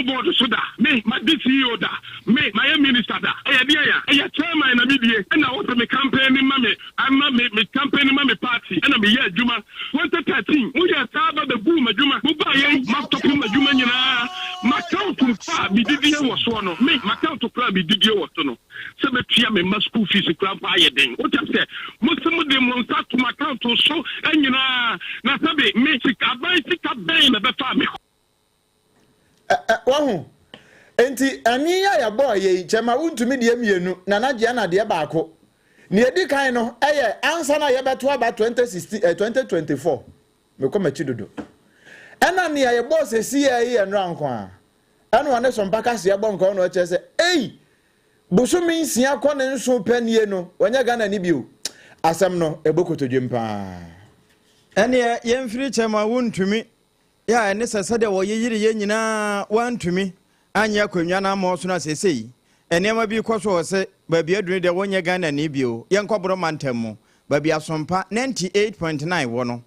board so da me my CEO da me my minister da e chairman na bidie na what me campaign ma me ama me campaign ma me party na me ye adwuma 2013 we just start the boom adwuma mo ba ye ma top adwuma nyina ma count fa bidie wo so no me ma count fa bidie wo so no se be tua me ma school fees kra pa ye den what you say mo se mo de mo start to my account so nyina na sabe me sika ben na be fa me wahu enti ani ya boy ye chema untumi de mienu na na je na de baako ne edi kan no eye ansa na ye beto aba 2024 me ko machi dodo ena ne ye boss esi ye nra nko a ena one SOMPA kase ye bonko no che se busumi nsia kɔ ne nso panie no wanya Ghana ni bio asam no ebokotodwempa ene yemfiri chema wuntumi ya ene sese de wo yeyire ye nyina wantumi anya akwanwa na ma so na sesei ene ma bi kɔ so wo se ba bi adunu de wanya Ghana ni bio yenkɔboro mantam ba bi SOMPA 98.9 wo no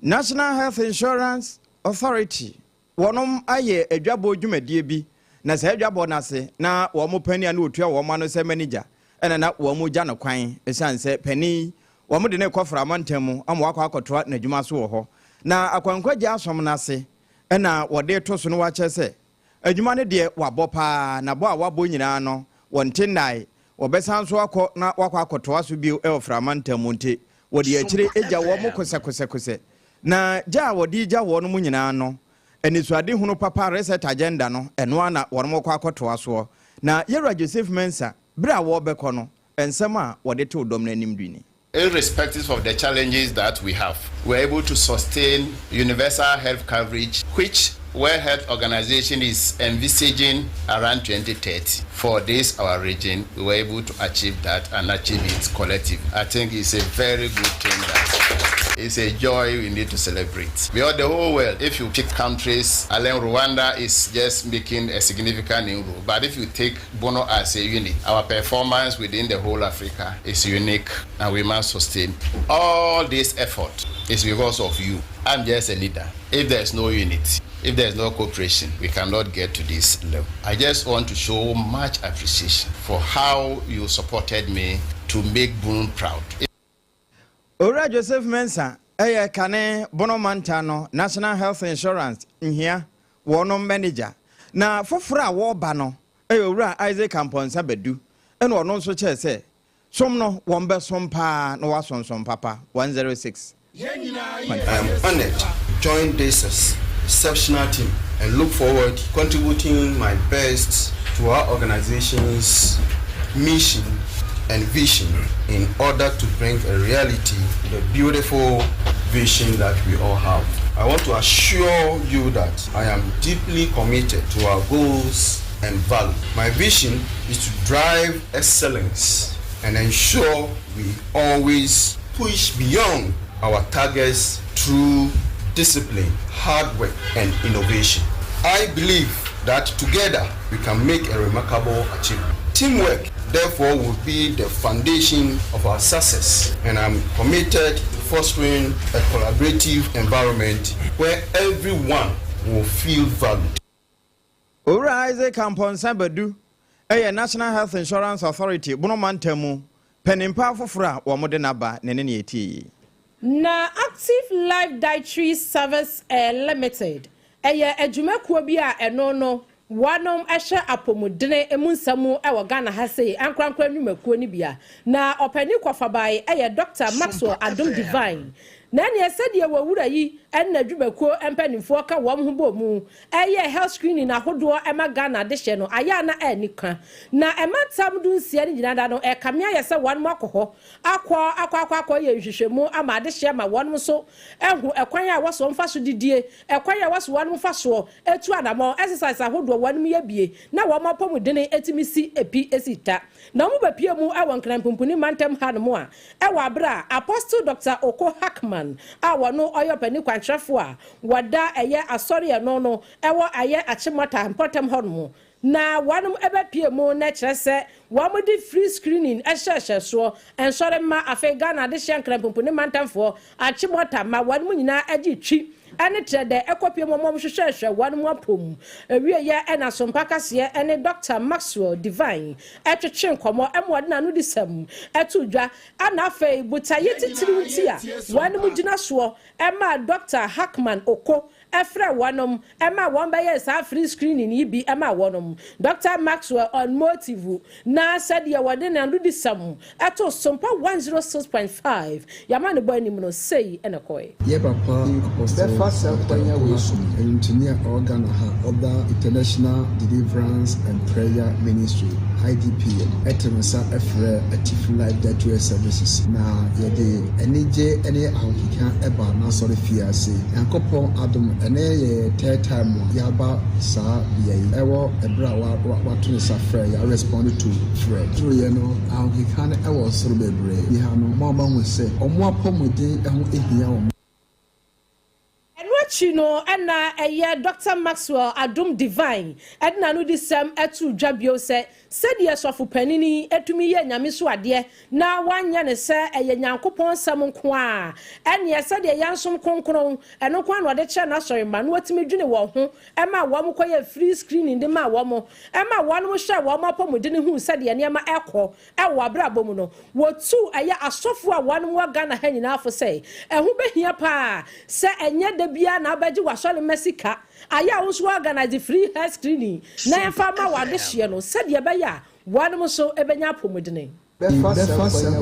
National Health Insurance Authority wonom aye adwabo dwumadie bi na se adwabo na se na wo mo pani na otua wo ma no se manager ena na wo mo gya no kwan esan se pani wo mo de ne kɔfra mantam am wakɔ akɔtoa na dwuma so wo ho na akwankwaji asom na se ena wo de to so no wa kye se adwuma ne de wabɔ pa na bo a wabɔ nyina no wontenai wo besan so akɔ na wakɔ akɔtoa so bio e ofra mantam nte wo de akire egya wo mo kose na gya wo de gya wo no mu nyina no enisuade hunu papa reset agenda no eno ana wormo kwa akotoa so na Yera Joseph Mensa bra wo beko no ensem a wode to dom na nimdwini. Irrespective of the challenges that we have, we're able to sustain universal health coverage, which World Health Organization is envisaging around 2030. For this, our region, we were able to achieve that and achieve it collective. I think it's a very good thing that it's a joy we need to celebrate. Beyond the whole world, if you pick countries, Alain Rwanda is just making a significant inroad. But if you take Bono as a unit, our performance within the whole Africa is unique and we must sustain. All this effort is because of you. I'm just a leader. If there's no unity, if there's no cooperation, we cannot get to this level. I just want to show much appreciation for how you supported me to make Boone proud. Ora Joseph Mensa, kane Bono Mantano, National Health Insurance, in here, wono manager. Na fofra wo ba no, ora Isaac Kamponsa bedu, and wono so che say, somno wombe sompa no wason papa 106. I am honored to join this exceptional team and look forward to contributing my best to our organization's mission and vision in order to bring a reality to the beautiful vision that we all have. I want to assure you that I am deeply committed to our goals and values. My vision is to drive excellence and ensure we always push beyond our targets through discipline, hard work, and innovation. I believe that together we can make a remarkable achievement. Teamwork, therefore, will be the foundation of our success, and I'm committed to fostering a collaborative environment where everyone will feel valued. Ora Isaac Kamponsa bedu, National Health Insurance Authority, Bono Mantemu, penimpa fofora wo mode naba nene ne eti. Na Active Life Dietary Service Limited adwumakuo bi a eno no wanom ehye apomudene emunsamu ewo Ghana ha sei ankrankra nwumakuo ni bia na opani kwafabai Dr. Maxwell Adom Divine na ne sadia wawura yi enna adwumakuo empanimfo ka wom ho bomu health screening ahodo ema Ghana de hye no aya na enika na ematam du nsia ni ginada no kamia yese wanom akoho akwa ye hwehwemu ama de hye ma wanom so ehu ekwan a waso mfa so didie ekwan a waso wanom fa so etu anamo exercise ahodo wanom ye bie na wom apomudene etimisi epi esita na mu bapie mu ewo nkrampumpuni mantem hanmo a ewo abra Apostle Dr. Oko Hackman awano oyo pani kwantrafo a wada asori no ewo achimota important honmo na wanum ebapie mu na kyerese wamudi free screening ehye so ensore ma afi Ghana de hye nkrampumpuni mantamfo achimota ma wanum nyina agi twi ene trede ekopie momom hwehwehwe wan mu apom ewie ye ena SOMPA kase ene Dr. Maxwell Divine etwetwe nkomo emode na no disam etudwa ana afei butaye titiri ntia wan mu gina so ema Dr. Hackman Oko efra wanom ema won baye sa free screening yi bi ema wonom Dr. Maxwell on motive na said ye wode na no disam eto SOMPA 106.5 yama ne boy nim no sei ene koy ye papa the first kwanya we so engineer organ ha other international deliverance and prayer ministry IDP etemsa efra atif life that services na ye de enije ene ahokika eba na sorry fiase yankopon adom ene ye third time yaba sa ye ewo ebra wa to sa frɛ ya respond to frɛ so ye no ahokika na ewo soro bebre bi ha no mama hu se omo apomode eho ehia omo Chino ena eye Dr. Maxwell Adum Divine edna no disem etu dwabio se sedi esofu panini etumi ye nyame so ade na wanya ne se eye nyankopon sam nko a ene sedi yansom kronkron eno kwa no de che na sori ma no watimi dwene wo ho ema wo mo koye free screening de ma wo mo ema wo no hwe wo mo apomode ne hu sedi ene ma ekọ ewo abrabo mu no wotu eye asofu a wo no Ghana ha nyina afo se ehu behia pa se enye de bia na abaji wasole mesika aya unso organize free hair screening na enfa ma wade hye no sede be ya wan so ebenya apomodene the first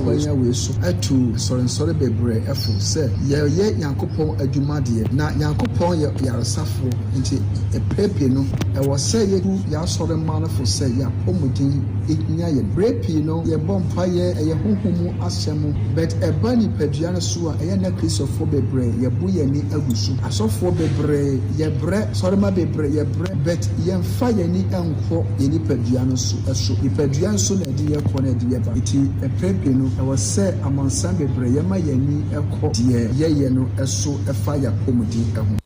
kwanya we so atu sorry bebre efo se ye yankopon adwumade na yankopon ye yaresafo nti epepe no e wo se ye hu ya sore ma no fo se ya pomodin enya ye brepi no ye bompa ye hohomu asemu but ebani padua no so a ye na Christopher bebre ye boye ni agusu asofo bebre ye bre sore ma bebre ye bre but ye mfa ye ni enko ye ni padua no so eso ni padua so na di ye ko na di ye ba a pepe no was say among some bebrayama yani eko de ye no eso efa ya pomudi eho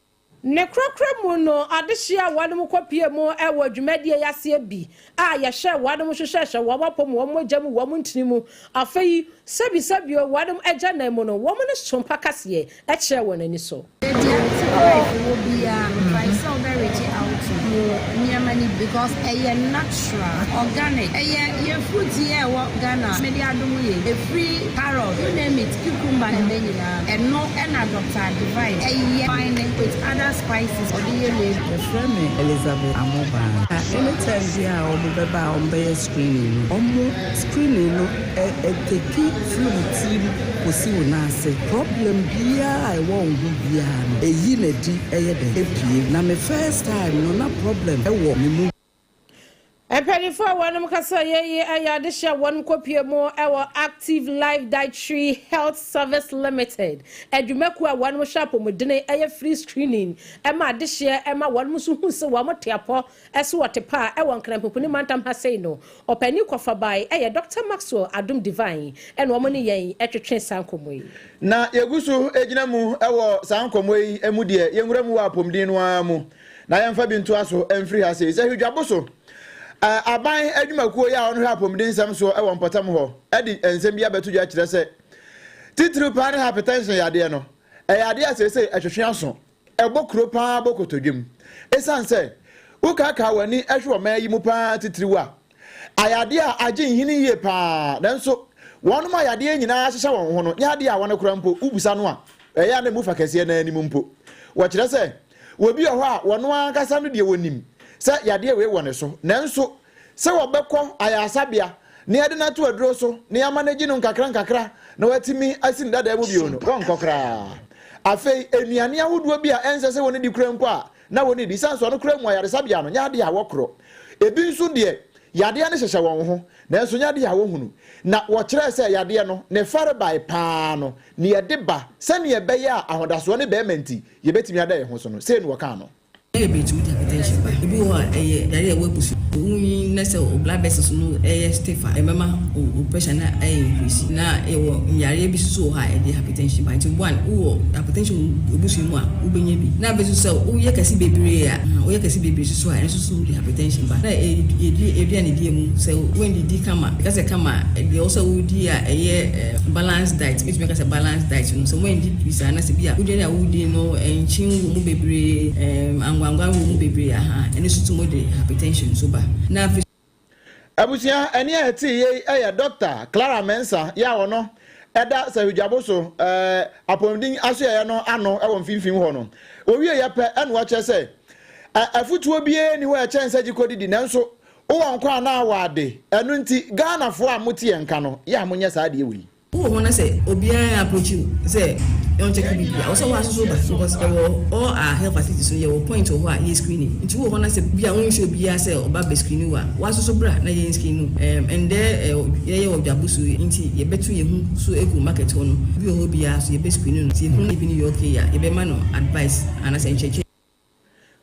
ne krokra mu no adehia wadom kopie mu ewo adwumade yase bi a ye hye wadom hwehwehwe wo mapom wo mogya mu wo ntinimu afei sabi wadom agya na mu no wo ne SOMPA kase e kire wonani so because natural organic your food here Ghana a free carrot you name it cucumber and no Dr. Divine fine with other spices or the Elizabeth Amoba anytime we are on screening no take flu team problem I won't be na me first time no problem Penny for one kasa ye ayadisha one kopie mo ewo Active Life Dietary Health Service Limited edwumaku one mo shop mo dene eye free screening ema adisha ema one musu hu se wa moteapo ese wotepa ewo nkranpopuni mantam ha sei no opani kofa bai eye Dr. Maxwell Adum Divine ene wo ne yen etwetwe sankomo yi na yegusu ejina mu ewo sankomo yi emu de yenwura mu wa apomdin no amu na yemfa bintu aso emfiri ha sei se hudwaboso aban adwumakuo ya ono apomdin nsam so e won potam ho edi ensem bia betu dwa kire se titru pan hypertension yade no yade asese ahwehwe aso ebokro pa bokotodwem esanse ukaka wani ehwe oman yi mu pa titru a ayade a agye nhini ye pa nanso won ma yade nyina hyehye won ho no yade a won kura mpo ubusa no a eya na mu fakase na anim mpo wo kire se wobi ho a wono ankasa no de wonim sa yade we wone so nanso se wobekọ ayasabia ne yade na to aduro so ne yamanagi no nkakra na watimi asin dada mu bio no konkokra afei enuane ahodo bi a ense se woni di kura mpo a na woni di sanso no kura mu ayaresabia no nyade a wokro ebi nso de yade ne hyehye won ho nanso nyade a wohunu na wo kire se yade no ne fare bai pa no ne yade ba se ne yebe ya ahodaso ne be menti yebetimi ada ye ho so no se ne wo ka no ebi wo yare we busu wi na se blood vessels no stiffer mama pressure na increase na wo yare bi so ha hypertension by one wo hypertension obusu mu a ubenye bi na besu se wo ye kasi bebre a wo ye kasi bebre so ha enso so hypertension ba na ebi ani die mu se when di kama because kama they also would di a balanced diet which make us a balanced diet so when di bisa na se bia wo dey na wo di no enchin wo mu bebre angwangwa wo mu bebre aha enso so mo de hypertension so ba na abusia eni eti ye doctor Clara Mensa ya wono eda se hudwaboso apomdin aso ye no ano e wo mfimfim ho no owie ye pe eno wa che se afutuo bie ni ho e chen saji kodidi nanso wo wankwa na awade enu nti Ghana fo a motie enka no ya monye sa de wi wo wona se obia approach you say don't check bibia also was so bad because all our health facilities so your point of why you screening nti wo wona se bia won show bia say oba be screening wa was so bra na yen screening and there ye odwabusu nti ye betu ye hu so egu market ho no bi ho bia so ye be screening nti hu even you okay ya ye be man no advice and say check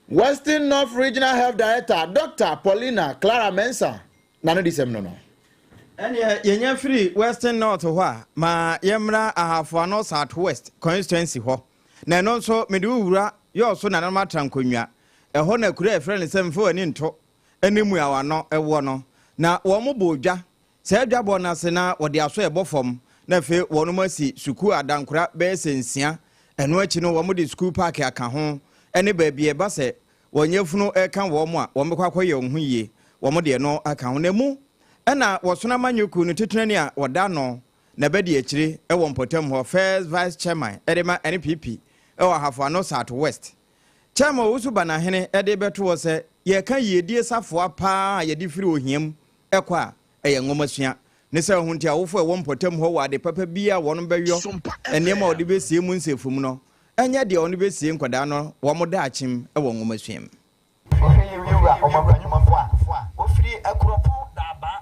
Western North Regional Health Director Dr. Paulina Clara Mensa na no disem no yenya free Western North ho ma yemra ahafo no South West constituency ho na no so mede wura yo so na na matrankonwa ho na kura friend semfo ani nto animu awano ewo no na wo mo bodwa se adwabo na se na wo de aso ebofom na fe wo no masi suku adankura be sensia eno achi no wo mo de school park aka ho ene ba bie ba se wonyefunu eka wo mo a wo mekwakoye ohun yie wo mo de no aka ho na mu ena wasona manyuku no tetenani a wada no na bedi akire e wo mpotem ho first vice chairman edema NPP e wo hafo no South West chairman wo suba na hene ede beto wo se ye kan yedie safo apa ye di firi ohiam ekwa eye ngomasua ne se ho ntia wofo e wo mpotem ho wade papa bia wono beyo enema odi besie mu nsefum no enya de ono besie nkwada no wo mo da achim e wo ngomasuam oye wiwa omabra nyuma foa ofiri akropo daba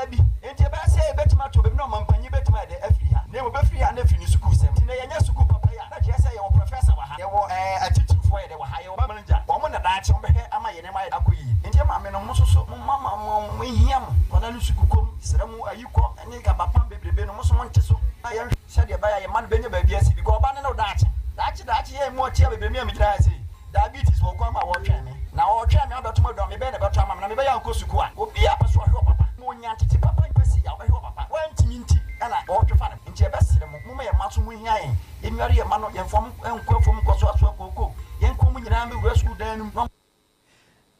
bi enti ba say betima to be no mampanyi betima de afiri ha ne mo be free ha na free ni school sem ne yenya school papa ya na je say ye wo professor wa ha ye wo attitude for ye de wa ha ye wo manager wo mo na da chi be ama ye ne ma akoyi enti ma me no mo so mo mama mo hia mo kona lu school kom sere mu ayiko ne ga papa bebrebe no mo so mo nte so ya hwe de ba ya ye man be nya ba bia si bi go ba ne no dachi ye mo tia bebrebe mi gira say diabetes wo kwa ma wo twa me na wo twa me abeto mo do me be ne beto ama na me be ya nko suku a obi a paso hwe papa nya tete papa kwesi ya obehwe papa wantimi nti ana otwefa ne nti ebesere mu ye maso mu hia yen enware ye ma no ye fom enkwafom koso aso akoko yen kom nyina me wura school dan no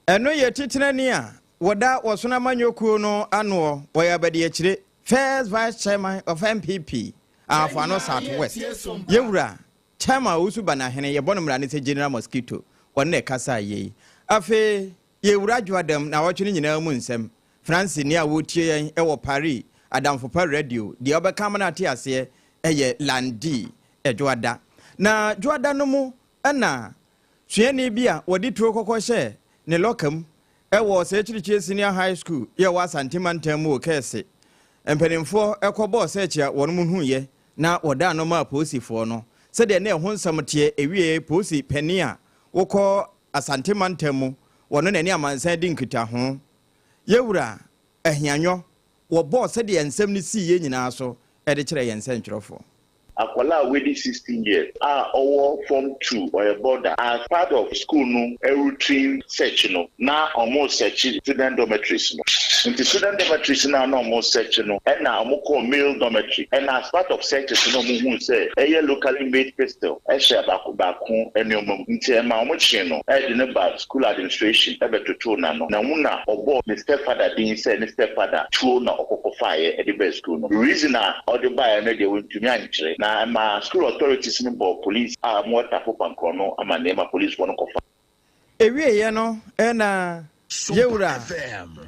eno ye titinani a woda wosona manyoku no ano wo ya bade akire first vice chairman of NPP afano South West yewura chairman usuba na hene ye bonomra ne se general mosquito wonne kasa ye afi yewura dwadam na wotwe nyina mu nsem France ni a wotie yen e wo Paris Adamfo pa radio de obekam na ate ase eye landi edwada na dwada no mu na suani bia wodi tro kokoshe ne lokam e wo se chirichie senior high school ye wa santimantam mu kese empenimfo ekobo se chia wono mu huye na woda no ma posifo no se de na ho nsamtie ewie posi penia wokọ asantimantam wono na ni amansan di nkita ho yewura ahianyo wo boss de ensem ni si ye nyina so e de kire yensen twrofo akwala wedi 16 years owo form 2 or a border as part of school no a routine search no na almost search student dormitories no in the student dormitories na almost search no and na almost male dormitory and as part of searches no mu say a locally made pistol e share baku eniomum nti ma almost no e de ne ba school administration e betutu na no na mu na obo the stepfather din say the stepfather tuo na okokofaye e de be school no reason na odi ba na de wontumi ankyere na ma school authorities ni bo police mo tapo pankono ama nema police wono kofa ewie ye no na yewura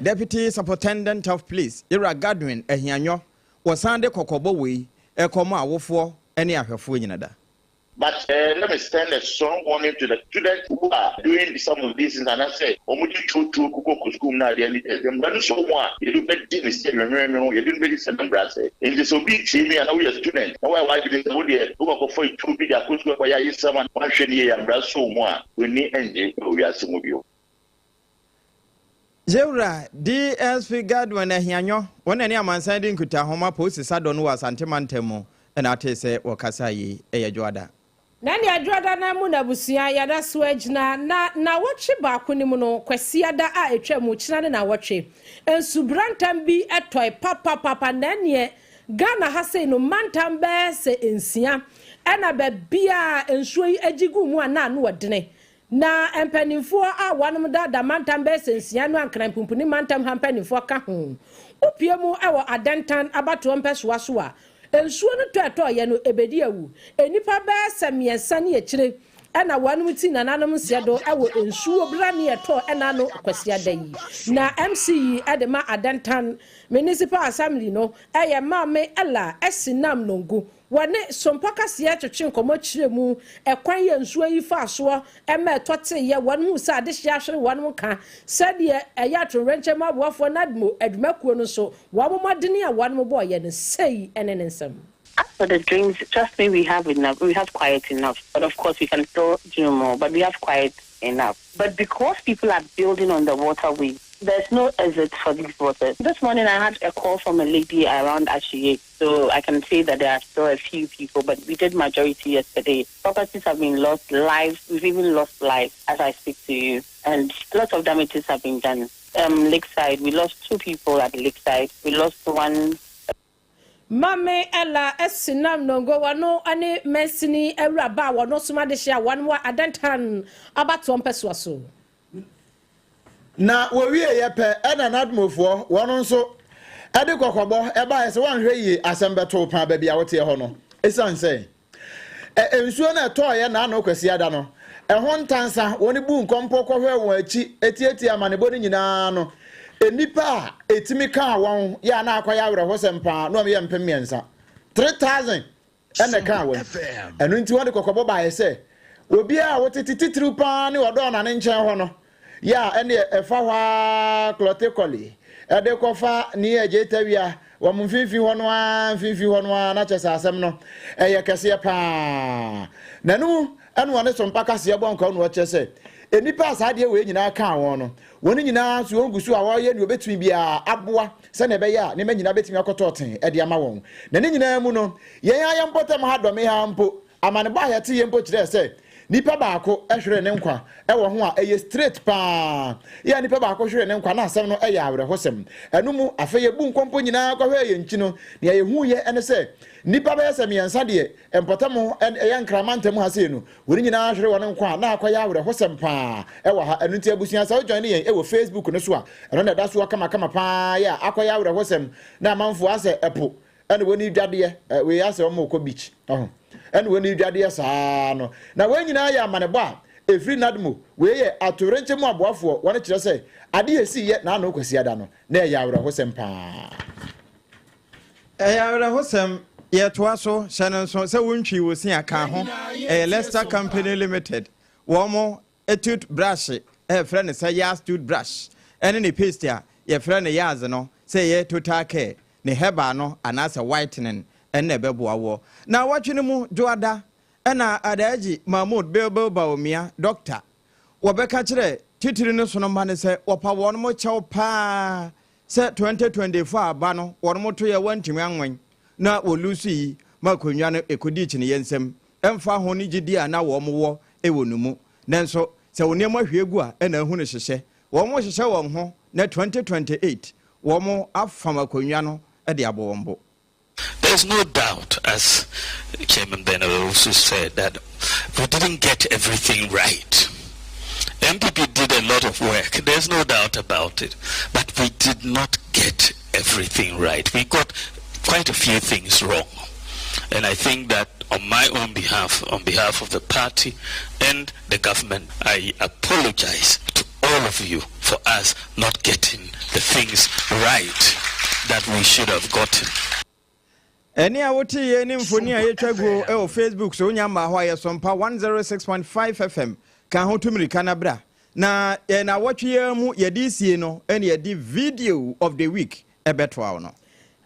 deputy superintendent of police yewura Godwin ahianyo wasande kokobo we ekomo awofo ene ahwefo nyinada. But let me send a strong warning to the students who are doing some of these things, and I say, "Omuji chuchu kuko school na really them don't show one. You do better than this. You do better than that. In this obedience, me and we are students. Now why did they go for it to be their school? Why is someone one shiny and brass so one? We need engine. We are some of you. Jeura DSP Godwin Ehianyo, one any amansan din kuta homa post sadon was antimantemo, and ate say wakasai eyajuada. Nani adwada na mu na busia ya da so agina na woche ba kunimu no kwasia da a etwa mu kina na woche ensubrantam bi etoi papa nanie Ghana ha say no mantam be se ensia ena be bia ensuo yi agigu mu ana no wodene na empanimfo a wanom da mantam be se ensia no ankran pumpuni mantam ha empanimfo ka ho opie mu e wo adantan abato mpesoa so a ensuo no to ye no ebedi awu enipa be semiensa ne ekire ena wanum ti nananom sedo ewo ensuo bra ne eto ena no kwasia da yi na MC adema adantan municipal assembly no eye maame ela esinam nongu wane SOMPA kase atwetwe nkomo kire mu ekwan ye ensuo yi fa so ema etote ye wanum sa ade hia hwere wanum ka sade eya atwenche maboafo nadmo adwumakuo no so wamomodene a wanum boy ye no sei ene nsem. For the drinks, trust me, we have enough. We have quite enough. But of course, we can still do more. But we have quite enough. But because people are building on the waterway, there's no exit for these waters. This morning, I had a call from a lady around Ashiye. So I can say that there are still a few people, but we did majority yesterday. Properties have been lost, lives. We've even lost lives as I speak to you. And lots of damages have been done. Lakeside, we lost 2 people at Lakeside. We lost 1. Mame ela esinam nongo wano ane mesini ewraba wano suma de hia wanwa adantan abato mpeso so na wo wie ye pe ena nadmofo wono nso ade kokobo eba ese wanhwe yi asembeto pa ba bia wote ho no esan sei ensuo na to ye na na kwasi ada no ho ntansa woni bu nkompo kohwe won achi etieti amanebo ni nyina no enipa etimi ka won ya na akwa ya were ho sempa no me ye mpem miensa 3000 ene ka won enu nti wode kokobo ba ye se obi a wote tititiri pa ni wodo na ne nchen ho no ya ene efa hwa clotically ede kofa ni ejetawia wo mfifi ho no a na chesa asem no eye kese pa nanu enu wane SOMPA kase bonka no chese enipa asade we nyina ka won no woni nyina so ongusu a wo ye ni obetumi bia aboa se na be ya ne nyina betumi akototen ede ama won na ne nyina mu no yen ayam potem ha dome ha mpo amane ba ya te ye mpo kire se nipa baako ehwere ne nkwa ewo ho a eye straight pa ya nipa baako hwere ne nkwa na asem no eye awre hosem enu mu afeye bu nkompo nyina kwa hwe ye nchi no ne ye hu ye ene se nipa ba yesem yensa de empotam eye nkramantem ha se no woni nyina hwere won nkwa na akwa ya awre hosem pa ewo ha enu ti abusia sa join ne ye ewo Facebook no so a eno na da so kama pa ya akwa ya awre hosem na manfo ase epo ene woni dwade we ase o mo ko beach and when you did saa no na when nyina ya amanebo a efri nadmo we ye atorenche mu aboafo wona kire se ade esi ye na no kwasi ada no na ya awra hosem pa ya awra hosem ye toa so hyanen so se wontwi wosi aka ho Leicester Company Limited womo toothbrush friend say yas toothbrush ene ne paste a ye friend yas no say ye total care ne heba no anasa whitening ene beboawo na watwene mu joada ena adaji Mahmoud Bebo Baomia doctor wobeka kire titiri no so no mane se wopa won mo chew pa se 2024 aba no won mo to ye wantimi anwen na wolusu yi makonwa no ekodi kine yensem emfa ho ni gidi a na wo mo wo ewonumu nanso se woni mo hwegu a ena hu ne hyehye wo mo hyehye won ho na 2028 wo mo afama konwa no e de abombo. There's no doubt, as Chairman Beno also said, that we didn't get everything right. MPP did a lot of work. There's no doubt about it. But we did not get everything right. We got quite a few things wrong. And I think that on my own behalf, on behalf of the party and the government, I apologize to all of you for us not getting the things right that we should have gotten. Any awoti ye ni mfoni a yetwago e Facebook so nya ma ho aye SOMPA 106.5 FM kan ho tumiri kanabra na na wotwe ye mu ye di sie no ene ye di video of the week e betwa no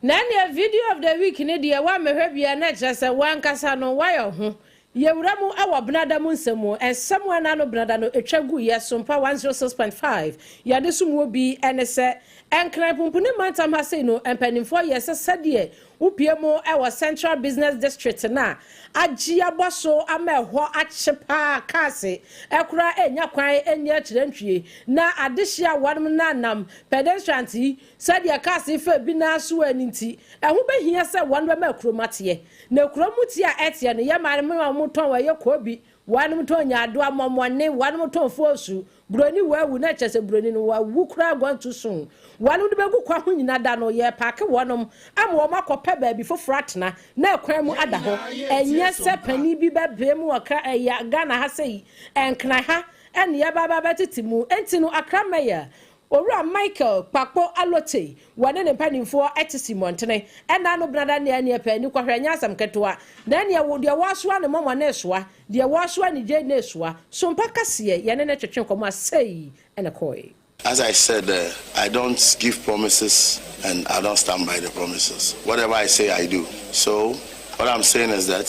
na ne video of the week ne de wa mehwe bia na kire se wan kasa no wa yo ho Yewuramu awa brada mu nsemu ensemu anano brada no etwagu ye SOMPA 106.5 yade sumu obi enese enkran pumpune mantam ha sei no empanimfo ye sesade upiemu ewa Central Business District na agia boso ameho achepa kase ekura enya kwan enya kirantwie na adehia wanum nanam pedestrianti sade kase fa bi na so aninti eho behia se wanum ma kromate na kromuti a etie ne yemare mu ton wa ye kobi wanum ton nya ado amomone wanum ton fosu broni wawu na chese broni no wawu kura gwantu sun wanum de begu kwa ho nyina da no ye paake wonum am wo makopa ba bi fofratna na ekwan mu ada ho enye se pani bi bebe mu waka eya Ghana ha sei enkna ha ene ye baba betitimu enti no akrameya Owura Michael Pakpo Alote wane ne mpanimfo etisi montene ena no brada ne ane pani kwahwe nyasam ketewa na ne wo de wasoa ne mama na esoa de wasoa ne je na esoa SOMPA kase ye ne twetwe komo asei ene koi. As I said, I don't give promises and I don't stand by the promises. Whatever I say, I do. So what I'm saying is that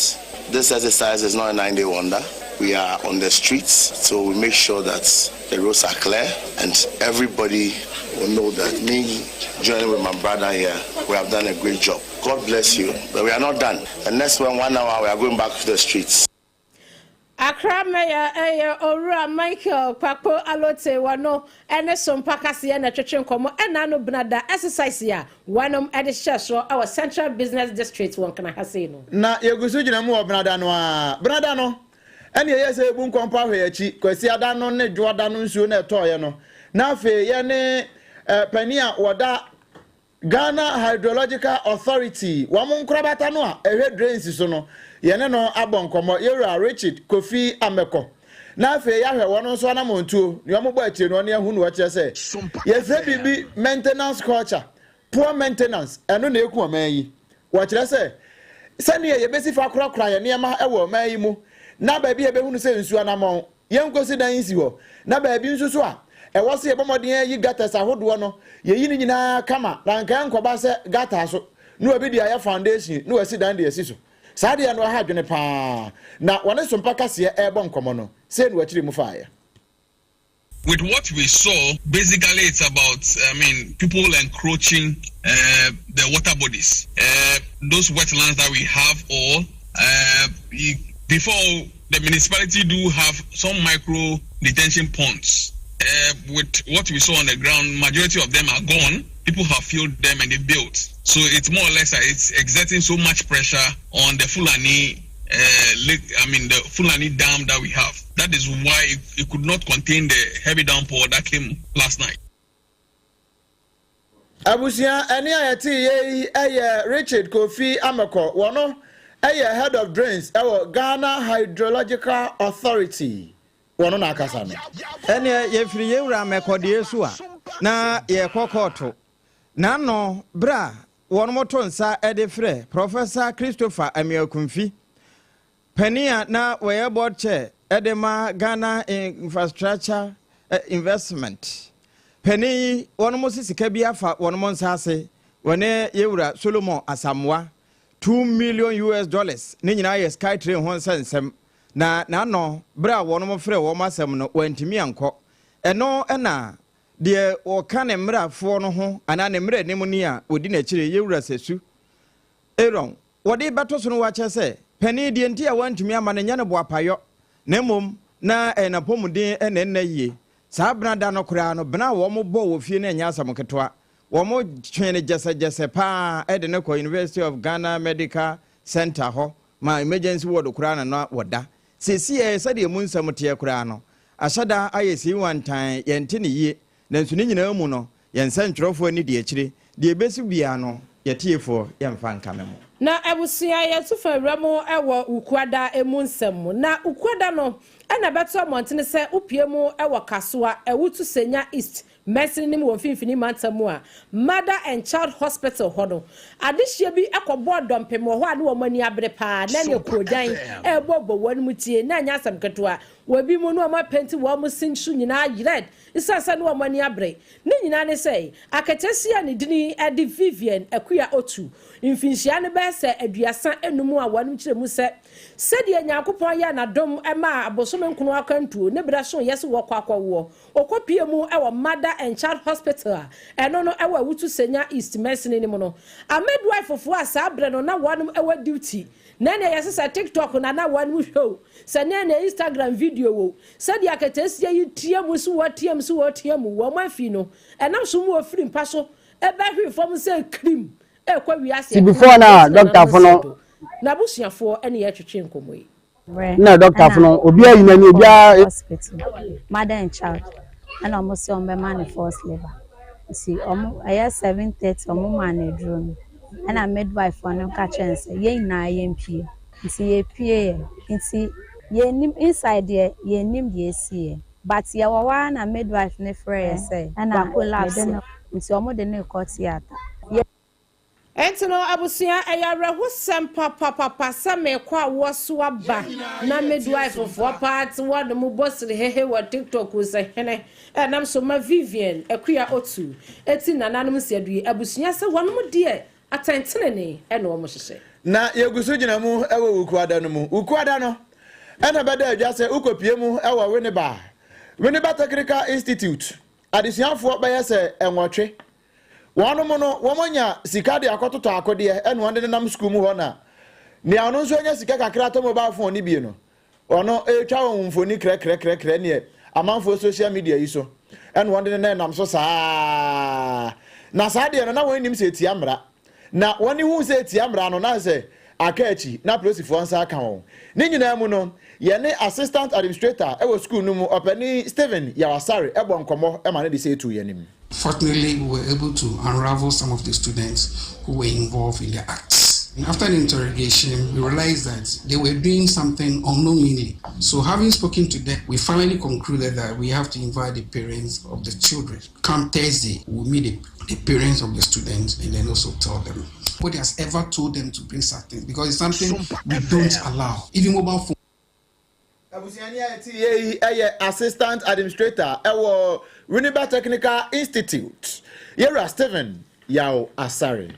this exercise is not a 9-day wonder. We are on the streets, so we make sure that the roads are clear and everybody will know that me joining with my brother here, we have done a great job. God bless you, but we are not done. The next 1 hour, we are going back to the streets. Accra Mayor Owura Michael Pakpo Alote wano ene SOMPA kase na twetwe komo ena no brada exercise ya wanom ede so our Central Business District won kana hase no na yegusu gina mu brada no a brada no ene ye se bu nkompa hwe achi kwasi ada no ne dwoada no nsuo na etoye no na afi ye ne pania woda Ghana Hydrological Authority wamo nkrabata no a ehwe drains so no yene no abonkomo Yewura Richard Kofi Ameko na afi ya hwe wono so na montuo ne omogbo achi no ne hu no wache se ye se bibi maintenance culture poor maintenance eno na eku omanyi wache se sani ye besi fa krakra ye ne ma ewo omanyi mu na baabi ebe hunu se nsuo na mon yenkosi dan isi ho na baabi nsuso a ewo se ebomodin yi gatas ahodo no ye yi nyina kama ranka nkoba se gata so no obi dia ya foundation no wasi dan de asiso saade ya no ha dwene pa na wone SOMPA kase ebo nkomo no se no akiri mu faaya. With what we saw, basically it's about, people encroaching the water bodies, those wetlands that we have, or before the municipality do have some micro detention ponds. With what we saw on the ground, majority of them are gone. People have filled them and they built. So it's more or less it's exerting so much pressure on the Fulani the Fulani dam that we have. That is why it could not contain the heavy downpour that came last night. Abusia eni ayati ye Richard Kofi Ameko wono head of drains Ghana Hydrological Authority wono na akasa no ene ye firi Yewura Ameko de su a na ye kokoto na no bra wono moto nsa ede frɛ Professor Christopher Amiakumfi Penia na weye board chair edema Ghana Infrastructure Investment. Penny one mo sika bi afa one mo nsase wone Yewura Solomon Asamwa $2 million ne nyina ye sky train ho nsensem na no bra one mo frɛ wo masem no wantimi anko eno na de o ka ne mrafo no ho ana ne mra nim ni a odi na kire Yewura Sesu Aaron wode beto so no wa che se Penny de nti a wantumi ama ne nyane bo apayo na mom na enapomuden enennaye saa brada no kura no bena wo mo bo wo fie na nya asam ketwa wo mo twene jese pa ne ko University of Ghana Medical Center ho ma emergency ward kura na woda sesi sade mu nsam te kura no ashada ayesi wantan yente ne yie na nsu ne nyina mu no yensa ntwerofo ani de akire de besi bia no yetiefo yemfa nkamemo na abusia yetufa ramo ewo ukwada emu nsem na ukwada no ena beto montene se upiemu ewo kasoa ewutu senya east mesinin wo finfini mantamu a Mother and Child Hospital hono adehye bi ekobo dompem ho ade wo mani abre pa na ne krodan ebobo won mutie na nya asam keto a wabi mu no ma penti wo mu sinchu nyina yired isasa no amani abre ne nyina ne sei akatesia ne dini edi Vivian Akuya Otu mfinhia ne be se aduasa enum a wanum kire mu se de Nyankopon ya na dom ema abosome nkono akantuo ne bra so yesi wo kwakwawo okopie mu e wo Mother and Child Hospital eno no e wo Awutu Senya East Mercy ni mu no a midwife of asa abre no na wanum e wo duty na na yesi TikTok na wanum show se na Instagram video wo se de akatesia yi tie mu so watie mu wo mafi no enam so mu ofiri mpa so e ba hwe fom se cream e kwa wiase before na doctor fono na busuafo ene ye twetwe nkomoyi na doctor fono obi ayi na ni obi hospital Mother and Child and almost on be man force labor see I 7:30 man e drone and a midwife for no ka chance ye na ye mpie see ye pie nti ye nim inside there ye nim ye see but ye wa na midwife ne frere say na collapse nti omo de ne court theater Entino abusia ayara husem papa same kwa woso aba na midwife for part one mu boss hehe wa TikTok se hene enam so ma Vivian Akuya Otu eti nananum sedui abusia se wonom de atentene ne ene wo mo hyehyɛ na yegusu gina mu ewo ukuada no mu ukuada no ena beda adwa se ukopie mu ewo Winneba Technical Institute adisianfo bɛyɛ se enwotwe Wano no womonya sika de akototo akode eno ande nam school mu ho na ne anu nso nya sika kakra to mobile phone ni bie no ono etwa won mfoni kre ne amanfo social media yi so eno ande na nam so saa na saa de no na won nim se tiamra na woni hu se tiamra no na se akachi na prosifo ansa aka won ni nyina mu no ye ne assistant administrator e wo school no mu opani Steven Yawasare e bon komo e ma ne de se etu ye nim. Fortunately, we were able to unravel some of the students who were involved in the acts. And after the interrogation, we realized that they were doing something unknowingly. So having spoken to them, we finally concluded that we have to invite the parents of the children. Come Thursday, we'll meet the parents of the students and then also tell them. Nobody has ever told them to bring something because it's something we don't allow. Even mobile phone. Assistant Administrator Winneba Technical Institute Yera Steven Yao Asare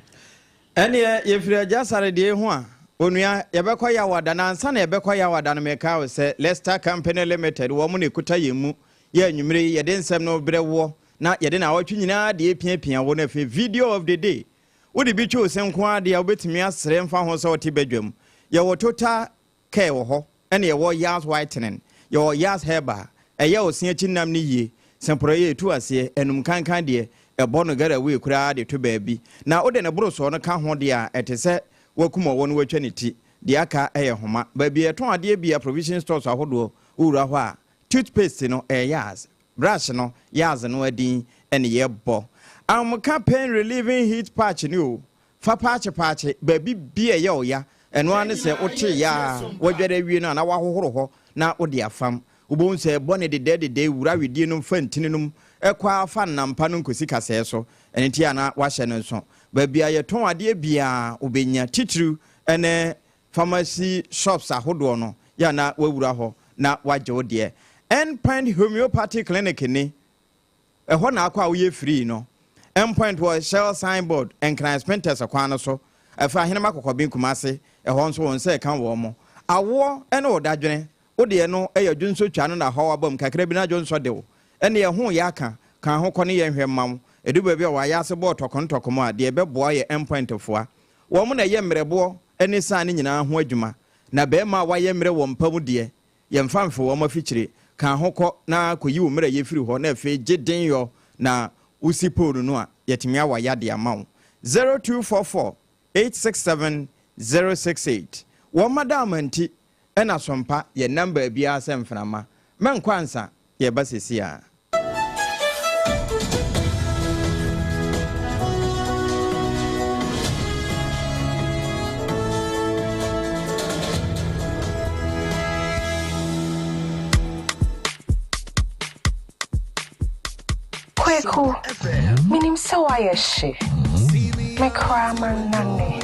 ene ye firi jasare de ho a onua ye bekọ ya wada na ansa na ye bekọ ya wada no meka wo se Leicester Company Limited wo mu ne kuta yemu ye anwumre ye de nsem no brewo na ye de na awatwe nyina de epiapia wo na fe video of the day wo de bi twa osenko ade a obetimi asere mfa ho so wote badwam ye wo total care wo ho ene ye wo yas whitening ye wo yas herba eye osia chinam ne yie semporo ye tu ase enum kankan de ebo no gara we kura de to baabi na ode ne bro so no ka ho de a etese wakuma wo no watwa ne ti de aka eye homa baabi eton ade bia provision stores ahodo ura ho a toothpaste no yas brush no yas no adin ene ye bo campaign relieving heat patch ni o fa patch baabi bia ye oya eno ane se wote ya wadware wie no na wahohoro ho na ode afam ubon se bone de wura wedie no mfantini no ekwa afa nampa no nkosi kase so enti ana wahye no so ba bia ye ton ade bia obenya titru ene pharmacy shops ahodo no ya na wawura ho na wagye ode Endpoint homeopathic clinic ni eho na akwa wo ye free no Endpoint was shell signboard and can spend test akwa so afa hene makokobin kumase eho nso won se kan wo mo awo ene odadwene ode no eyadwunso twa no na hawa bam kakra bi na dwunso de wo ene ye ho ya kan ho kone ye hwemmam edu ba bi wa ya se bo tokontokomo a de be boa ye Endpoint foa wo mo na ye mrebo ene sa ne nyina ho adwuma na be ma wa ye mre wo mpam de ye mfamfo wo ma fikyire kan ho ko na koyi wo mre ye firi ho na fe giden yo na usipolu no a yetimi awa ya de amawo 0244 867 068 wo madam anti ena sompa ye number bia semframa man kwansa ye basesi a Kweku, minim se wa ye she. Me cry man nane.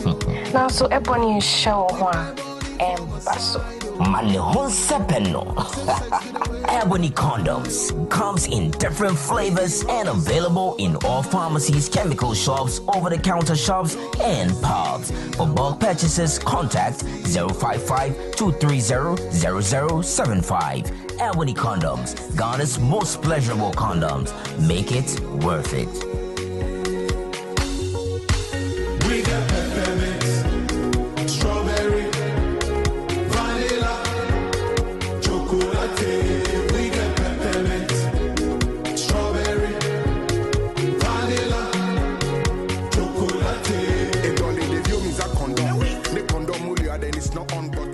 Now so ebony show ho a embaso. Manihon Sepeno. Ebony Condoms comes in different flavors and available in all pharmacies, chemical shops, over-the-counter shops, and pubs. For bulk purchases, contact 055-230-0075. Ebony Condoms, Ghana's most pleasurable condoms. Make it worth it. We got peppermint, strawberry, vanilla, chocolate. We got peppermint, strawberry, vanilla, chocolate. Et dans les vieux mis à condom. Les condoms mouillés, then it's not on board.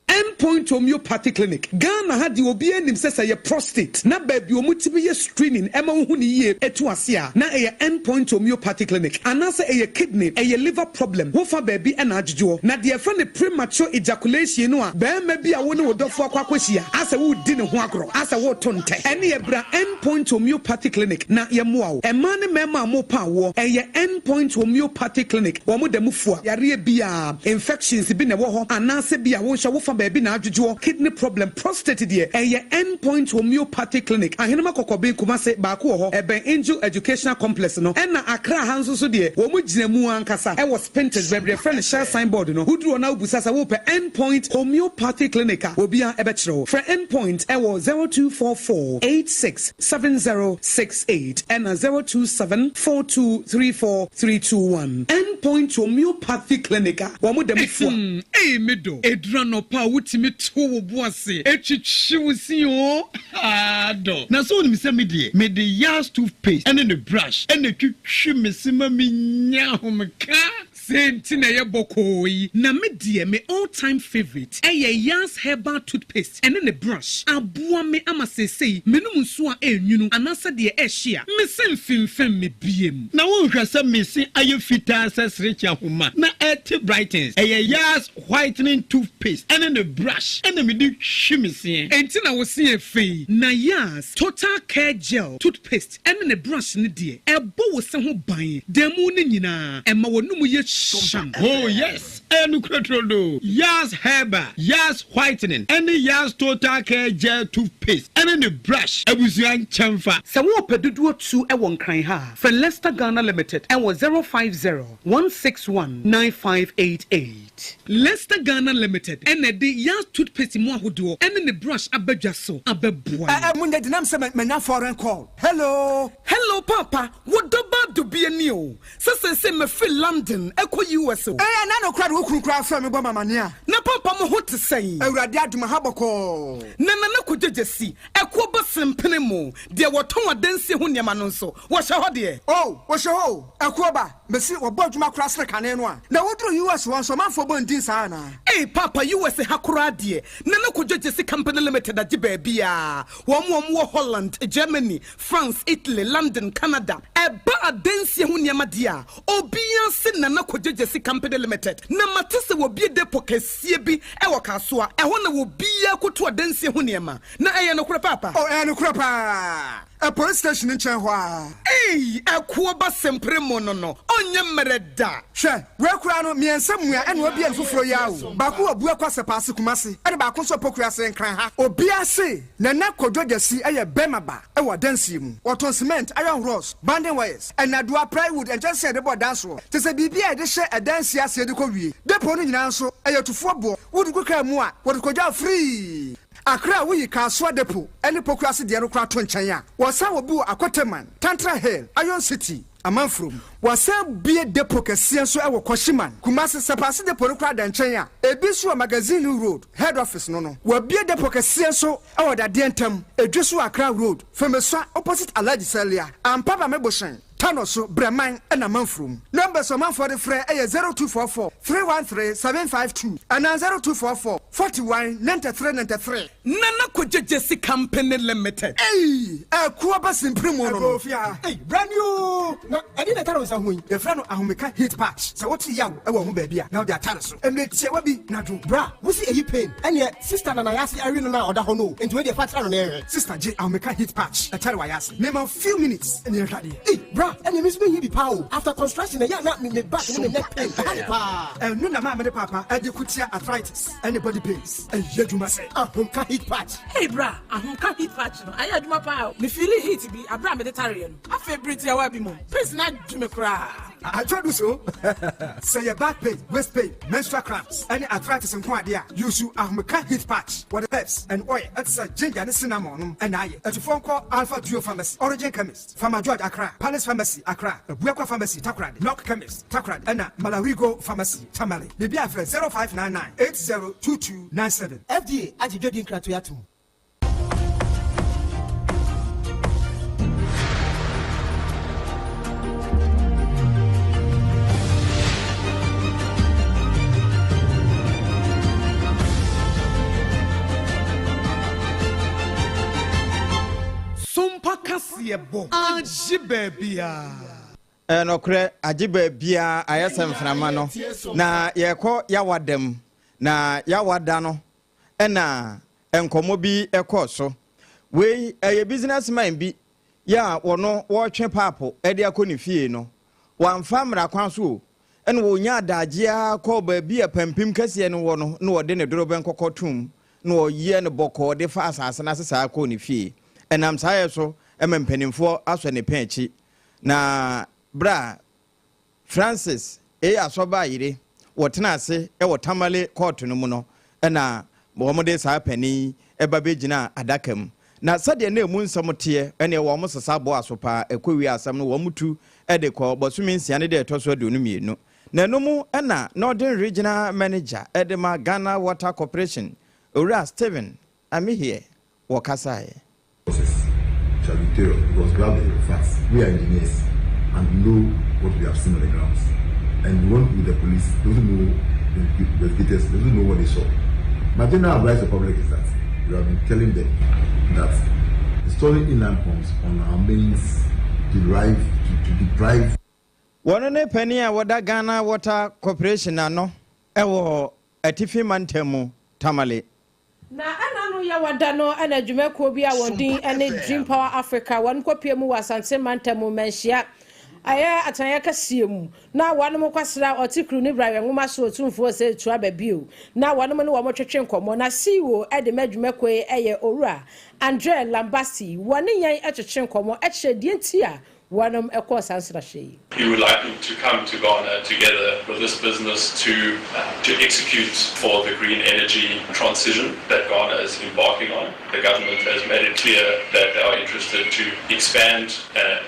Endpoint Homeopathy Clinic. Ghana had the obi enim say your prostate. Na baby omutibi ye screening ema hu ni ye etu asia. Na e Endpoint Homeopathy Clinic. Anase e kidney, e liver problem. Wo fa baby e na adjujo. Na de fa ne premature ejaculation no a be ma bi a wo ne wodofo akwakwahia. Asa wo di ne ho agro. Asa wo tonte. Ene e bra Endpoint Homeopathy Clinic. Na ye mo awo. E ma ne mema mo pa wo. E ye Endpoint Homeopathy Clinic. Wo mo da mufua. Yare bia infections bi ne wo ho. Anase bia wo hwa wo fa baby na adjujo. Kidney problem, prostate dear, a Endpoint Homeopathy Clinic. Ahinema kokobe kumase baako ho ebe Angel Educational Complex no. Ena Accra hanso so dear, wo mu gina mu ankasa. E was painted bebre friend share signboard no. Wudru na ubusasa wo pe Endpoint Homeopathy Clinic a obi a ebe chiro. For Endpoint e wo 0244867068 and 0274234321. Endpoint Homeopathy Clinic a wo mu dem fo. Eh medo. Edra no pa wutimi to boase etwitwiwsi o ado na so ni se me de yas toothpaste and the brush and the twitwi mesima menya homka senti na ye bokoi na me de me all time favorite yas herbal toothpaste and the brush aboa me amasesei menum nso a enwunu anasa de ehia me sem fimfem me biem na wo hwasa me se aye fita sesrecha homa na et brightens yas whitening toothpaste and the brush and the midi shimisi enti na wo se efe na yas total care gel toothpaste and the brush ne de ebo wo se ho ban demu ne nyina ema wonum ye sham. Oh yes, enu krotrodo yas herbal yas whitening and the yas total care gel toothpaste and the brush abusuan chamfa se wo pedudu tu e won kran ha for Leicester Ghana Limited and was 050-161-9588. Leicester Ghana Limited and the yas toothpaste mo ahodo and the brush abadwa so abeboa munde dinam se menya foreign call. Hello papa, what do bad to be a new se me feel London eko US o na no kra wo kura fra me bo mamania na papa mo hot say awurade aduma haboko na kujejesi eko bo sempene mo de woton wadanse ho niam no nso wo hye ho de wo hye ho eko ba mesi wo bo aduma kra sre kane no a na wodro US won so manfo bo ndin sa na papa US hakura de na kujejesi company limited agi ba bia wo Holland, Germany, France, Italy, London, Canada eba adanse ho niam de a obia se na kujejesi company limited na matese wo bie de pokesie bi e wo kaso a ho na wo bia koto adanse ho niam na eye no kura papa no kura pa a police station in Chenhua akuo ba sempre mo no onye mereda hwe we kura no miensamua ene obi anfoforo yawo ba ko obu akwase paase kumase ene ba ko so pokura se nkran ha obi ase na kodwogesi eye bemaba e wo dansi mu oton cement iron rods banding wires enadua plywood and just said about dance wo te se bibia e de hye edansi ase de ko wie depo no nyina nso eye tufo bo wudu kuka mu a wo kodwa free Accra we Kaswa Depo, any pokrasi de Anokra Tonchaya, was our boo Aquateman, Tantra Hill, Iron City, a man from was a beer depo Cassianso our Koshiman, Kumasi Sapasi de Porokra Danchaya, a Biswa Magazine Road, head office no, were beer depo Cassianso, our Dientum, a Joshua Accra Road, from a swat opposite Alaji Celia, and Papa Meboshan. Tanoso, Breman, and a man from. Numbers of man for the fray 0244 313 752 and 0244 41 93 93. Nana Kujesi Company Limited. A Kuabas in Primo. Brand new. No, I didn't tell us the friend of Ahumeka hit patch. So what's young? I won't baby. Now they are Tanaso. And let's say, what be Nadu Bra. We see a pain. And yet, sister and I ask the arena or the hono into where the fat on air. Sister J. Ahumeka hit patch. I tell you, I ask. Name a few minutes and you're ready. Bra. and you miss me be power. After construction, yeah, not me back in the neck pain. And no, mamma, papa, and you could see arthritis, anybody pains. And yet you must say, Ahunka heat patch. Hey, bra, Ahunka heat patch. I had my power. Me feeling heat to be a bra Mediterranean. I feel pretty, I will be more. Please not to me cry. I told you so. Say your back pain, waist pain, menstrual cramps, any arthritis and quadia. Use you Ahunka heat patch. What the herbs and oil, that's a ginger and cinnamon, and I at a phone call Alpha Duo Pharmacy, Origin Chemist, Pharma George Accra, Palace Pharmacy, Accra, Buakwa Pharmacy, Takrad, Knock Chemist, Takrad, and Malarigo Pharmacy, Tamale. Maybe I 0599 802297. FDA, Ajidin Kratuatu. SOMPA Kasiebo, Ajibebia. Nokre Ajibebia, Ayasem Framano, na Yako Yawadem, na Yawadano, ena enkomobi ekoso. We a businessman be ya wono watching papo, Edia Konifie no. One famra kwansu, and wonya dajia kobe be a pempim kasi and wono, no dene droben kokotum, no yen boko de fast as an assassin Konifie. And I'm tired so, penning for us any penchi. Na bra Francis, asoba ire, what na say, tamale court no muno, and Mohammed penny, babejina adakem. Na sadia ne mun samotie, and a woman sabo asopa, a query as some womutu, edeco, but swimming siane de toso dunumi no. Nanomu, Anna, Northern Regional Manager, Edema Ghana Water Corporation, Ura Steven, I'm here, Wakasai. Shall be thorough because we have the facts. We are engineers and we know what we have seen on the grounds. And we want with the police, doesn't know the investigators, doesn't know what they saw. My general advice to the public is that we have been telling them that installing inland pumps on our mains to deprive. One ne penny wada Ghana Water Corporation ano ewo atifi mantemu tamale. Na ananu ya wadano ana dwumako bi a wondin ene Dream Power Africa wan kopie mu wasante mantemu menhia aya atanya kasie mu na wanom kwasra otikru ni brawe nwoma so otumfo se tua babio na wanom ne wo twetwe nkomo na siwo ede madwumako eye owura Andre Lambasi wani yan etwetwe nkomo ehye die ntia wanom ekọ sansra hye. We would like to come to Ghana together with this business to execute for the green energy transition that Ghana is embarking on. The government has made it clear that they are interested to expand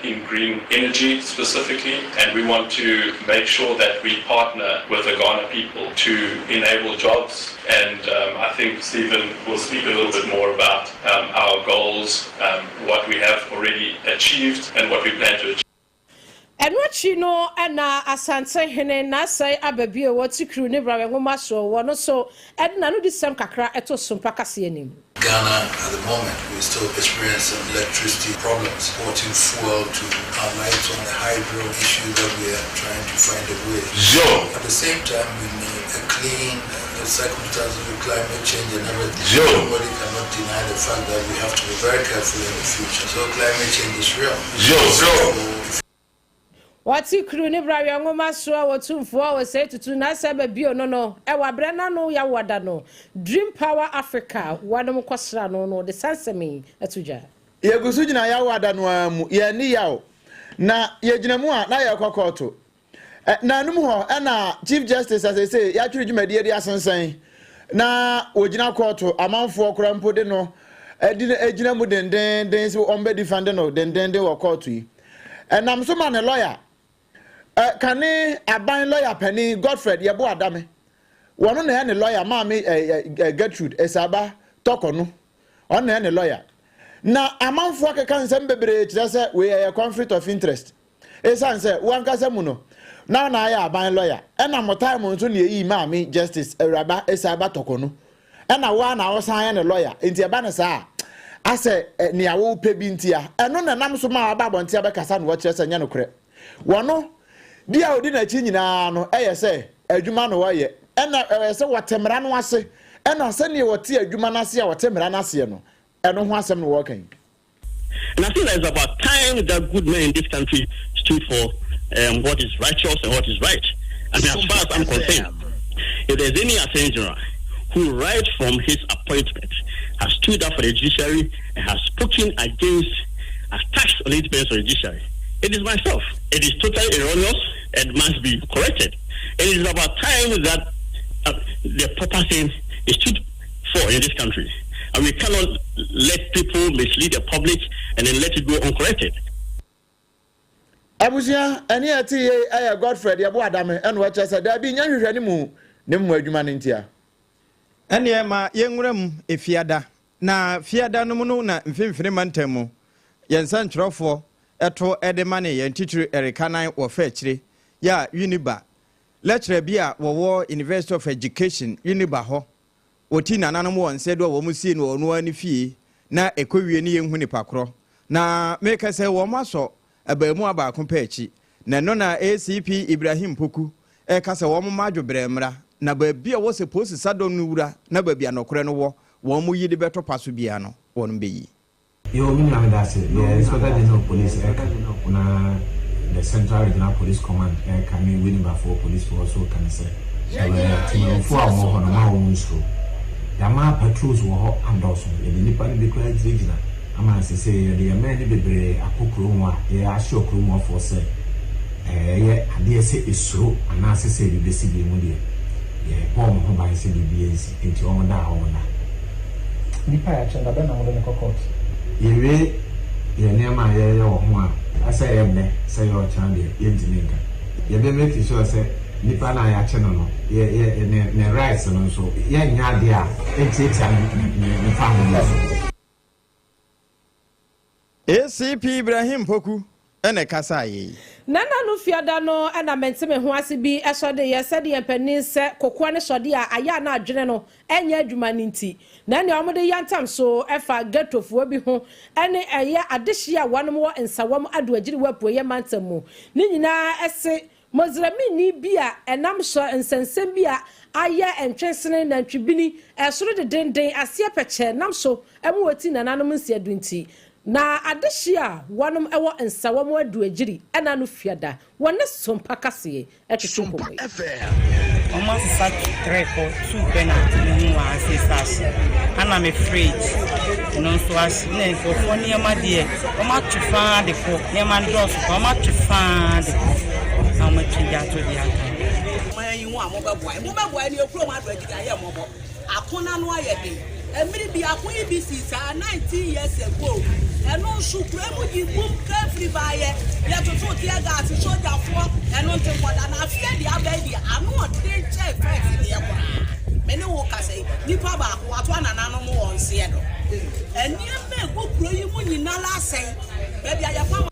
in green energy specifically, and we want to make sure that we partner with the Ghana people to enable jobs. And I think Stephen will speak a little bit more about our goals, what we have already achieved, and what we plan to achieve. And what you know, and Asante Hene Nasai Ababio, what you crew never and so one so, and none of this some kakra eto SOMPA Kasianim. Ghana at the moment we still experience some electricity problems, importing fuel to our lights on the hydro issue that we are trying to find a way. Sure. At the same time, we need a clean circumstances with climate change and everything. Sure. Nobody cannot deny the fact that we have to be very careful in the future. So climate change is real. Sure. What you crew never young master or 2 4 hours say to na Sababio no, Ewa Brenna no ya wadano. Dream Power Africa, Wadam Kwasra no, the Sansemi, Etuja. Yagusujina ya wadano, ya ni yao. Na yajinamua na ya kokoto. Na numuho, ena Chief Justice as I say, ya churi jumedieri asansan. Na wajina koto, amanfo okrampo de no. Ejina mu den so ombe defender no, den wa koto yi. And I'm so man a lawyer. Kane aban lawyer penny Godfred yebo adame. One na ne lawyer maami Gertrude Esaba tokono. On na ne lawyer. Na amanfo akeka nsem bebre kire se we conflict of interest. Esan se wan kasa mu no. Na ya aban lawyer. E na mo time nso ne yi maami Justice Eraba Esaba tokono. E na wa na osan ne lawyer. Enti eba ne sa ase ni awo pe bi ntia. Eno na nam so ma aba bontia be kasa no wo kire se nya no kre. Wono dia odi na chi nyina no eye se adwuma no waye ena se watemra no ase ena se ne wote adwuma no ase a watemra no ase no eno ho asem no wo kan. And I think it's about time that good men in this country stood for what is righteous and what is right. I mean, as far as I'm concerned, if there's any attorney general who, right from his appointment, has stood up for the judiciary and has spoken against attacks on the independence of the judiciary, it is myself. It is totally erroneous and must be corrected. It is about time that the proper thing is stood for in this country. And we cannot let people mislead the public and then let it go uncorrected. Abusia, any ati Godfrey, Yabu Adame, and what I said, there be young animal, Nemu Jumanintia. And ma yengrem efiada na fiada no mu na mfimfini mantemu yensan trofo eto edemane yen titiri erikanan wo fechire ya uniba lecturer bia wo University of Education uniba ho oti nananom won sedo wo musie no onu ani fie na ekowie ni yenhu ni pakro na make say wo maso abamu abakon pechi na no na ACP Ibrahim Poku e ka se wo madwo bremra na baabia wo se posi sadom no wura na baabia nokore no wo mu yidi beto paso bia no won beyi yo mi na me da se inspector general police na the Central Regional Police Command can we win for police for also can say team for our more on my own show yama patrols wo ho andoso e nipa ni be kwa jigina ama say the men ni bebre akokro ho a ye ahye okro mo for say ye ade say isuro ana say be besi bi mu de ye pom ho ba say bi ezi enti o da ho na nipa ya chenda be na mo de kokot yewe ye nema ye wo ho a asa ye me say your chande ye ndimenga ye be make sure say nipa na ya che no ye ne rights no so ye nya de a etieta ni family ACP Ibrahim Poku ene kasa yi nana no fiada no na menteme ho ase bi esode ye sede ye panin se kokwa ne sode a aya na adwene no enya adwuma ninti na ne omode yantam so efa getofuo bi ho ene eye adehye a wanom wo nsawam ado agiri wapo ye mantamu ni nyina ese mozrami ni bia enam so nsensem bia aya entwensene na ntwibini esoro de denden ase peche nam so emu wati nananom nsia dunti na adehia wanom ewo nsawam adu agiri ena no fiada wona sompa kase etwetwo Almost such 3-4 2 penalty no one say sash ana me afraid no so as ne for near my dear come out to find the for near my doors come out to find how much you got to the account when you want mobile boy ni okro ma do agiri aye mobo akona no ayede emiri bi akon bi si sa 19 years ago eno shukru emu di bum carefree baye ya to tia gas soldier for eno nte kwada na afia di abedi anu de che friends ni yakwa mene wo ka say nipa ba ko ato ananano mo won se do eni me gokuro yi mu nyina la sen be bia yakwa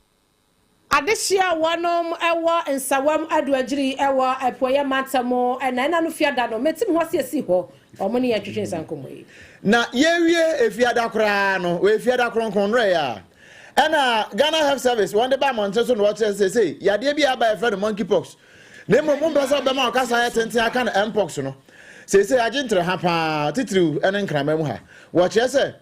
adehia wanom ewo nsawam adu agiri ewo epoye matamo na no fiada no metim ho se ho omoni ya twetwe sankomo yi na yewie efiada kra no we efiada kronkron re ya ena Ghana Health Service one day by month so no what say yade bia ba e friend monkeypox na mo mpesa be ma okasa ya tenten aka na mpox no say agentre ha pa titru ene nkrama mu ha wo che say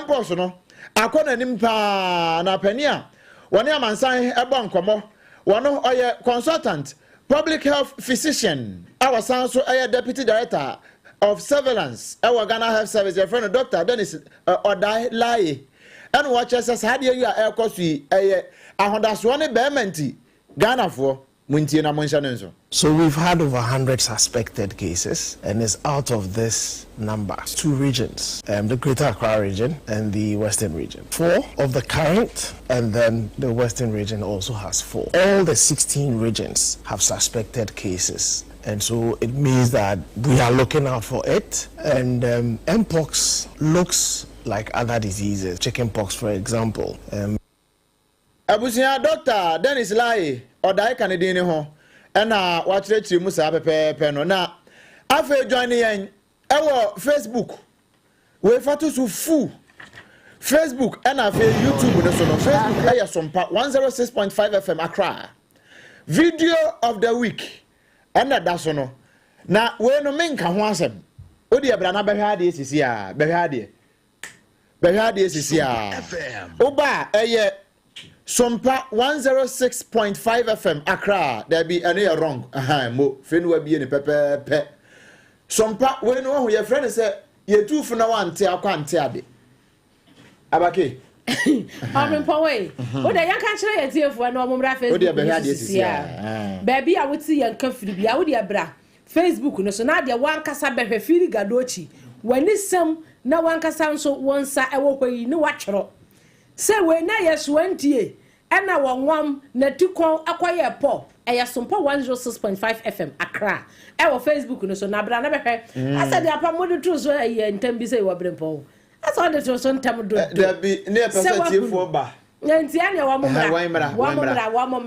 mpox no akona nim pa na pania woni amansan ebo nkomo wono oye consultant public health physician our san so oye deputy director of surveillance our Ghana Health Service your friend Dr. Dennis Odai Lai and watches us had you are kosi ahodaso ne bemanti Ghana for muntie na monshanenso. So we've had over 100 suspected cases, and it's out of this number 2 regions, the Greater Accra region and the Western region. 4 of the current, and then the Western region also has 4. All the 16 regions have suspected cases. And so it means that we are looking out for it. And Mpox looks like other diseases, chickenpox, for example. Abusia Dr. Dennis Lai, or Dai Canadian ho, and watch it to Musa Pepe no. Now, after joining our Facebook, we fatu su fu Facebook and our YouTube, no so no Facebook, I SOMPA 106.5 FM Accra. Video of the week. And that's no. Now, we no men can want them. Odi abrana behade esisi a behade. Behade esisi a. Oba SOMPA 106.5 FM Accra. There be any wrong. Mo fenwa be any pepe. SOMPA we know who your friend say ye two for now ante akwante ade. Abake. Powe. O da yan kan kire ye tiefo na omumra Facebook. O de be ha de sisi ya. Baby a wuti yan ka firi bia wo de bra. Facebook no so na de wan kasa behwe firi gadochi. Wani sam na wan kasa nso wonsa ewo hwayi ne watwero. Se we na yeswantie ena wonwam na tikon akoye po eya SOMPA 106.5 FM Accra ewo Facebook no so na bra na behwe asa de apa modu to so eya ntambi se wo brempo asa de to so ntam do there be near perspective for ba nti anya wa momra wo mo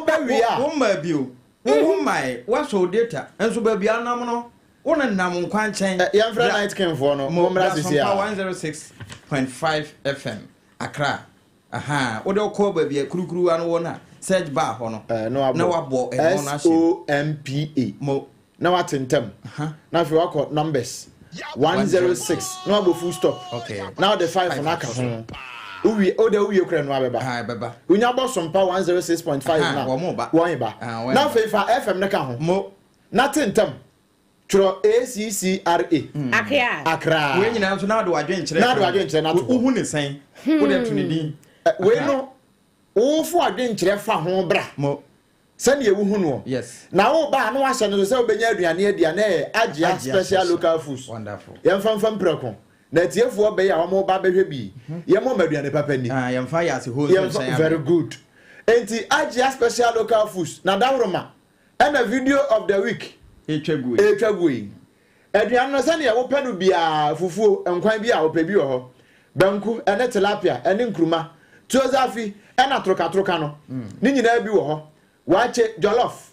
ba wi a wo ma bio wo mai wa so data enso ba bia nam no wona nam nkwan chen yan fra night ken for no momra sisi a 106.5 FM Accra wo de ko ba bia kurukuru anu wona search bar ho no na wa bo e no na SOMPA mo na wa tentem na fi wa ko numbers 106 no go full stop okay now the 5 na ka ho uwi o de uwi okra no abeba unya bo SOMPA 106.5 na wo ba na fe fa FM na ka ho mo na tentem tro ACCRA Accra we nyina nso na do adwenkyere na to uhu ne sen wo de tuni din we no wo fu adwenkyere fa ho bra mo sani ewu no yes na wo ba no ahye no se obenya aduane agya special local foods wonderful yem fam preko na tiefo be ya wo ba behwe bi yem mo aduane papa ni yem fa ya se whole very good enti agya special local foods na dawroma and a video of the week etwagui aduane no sani wo pɛ no bia fufuo enkwan bia wo pɛ bi wo ho banku ene tilapia ene nkruma tuozafi ena troka no ni nyina bi wo ho wache jollof